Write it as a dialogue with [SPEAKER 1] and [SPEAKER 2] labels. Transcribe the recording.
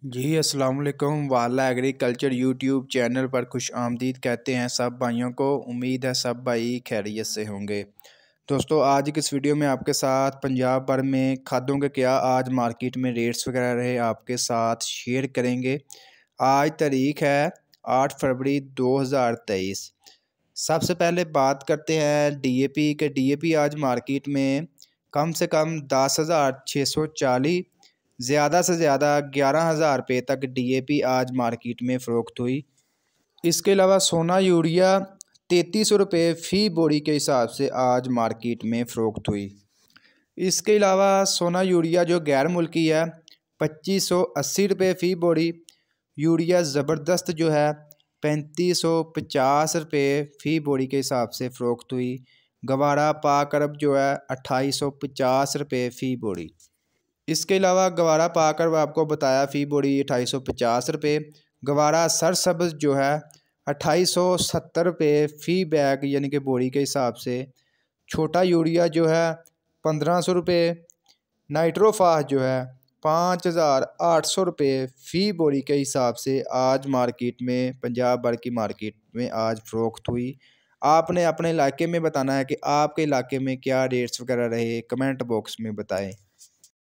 [SPEAKER 1] जी अस्सलाम वालेकुम। वाला एग्रीकल्चर यूट्यूब चैनल पर खुश आमदीद कहते हैं सब भाइयों को। उम्मीद है सब भाई खैरियत से होंगे। दोस्तों आज की इस वीडियो में आपके साथ पंजाब भर में खादों के क्या आज मार्केट में रेट्स वगैरह रहे आपके साथ शेयर करेंगे। आज तारीख है 8 फरवरी 2023। सबसे पहले बात करते हैं डीएपी के। डीएपी आज मार्केट में कम से कम 10,640, ज़्यादा से ज़्यादा 11,000 रुपये तक डीएपी आज मार्केट में फ़रोख्त हुई। इसके अलावा सोना यूरिया 3300 रुपये फ़ी बोरी के हिसाब से आज मार्केट में फ़रोख्त हुई। इसके अलावा सोना यूरिया जो गैर मुल्की है 2580 रुपये फ़ी बोरी। यूरिया ज़बरदस्त जो है 3550 रुपये फ़ी बोरी के हिसाब से फ़रोख्त हुई। गवारा पाक अरब जो है 2850 रुपये फ़ी बोरी। इसके अलावा गवारा पाक अरब आपको बताया फ़ी बोरी 2850 रुपये। गवारा सरसब्ज़ जो है 2870 रुपये फ़ी बैग यानी कि बोरी के हिसाब से। छोटा यूरिया जो है 1500 रुपये। नाइट्रोफास जो है 5800 रुपये फ़ी बोरी के हिसाब से आज मार्केट में पंजाब भर की मार्केट में आज फ़रोख्त हुई। आपने अपने इलाके में बताना है कि आपके इलाके में क्या रेट्स वगैरह रहे, कमेंट बॉक्स में बताएं।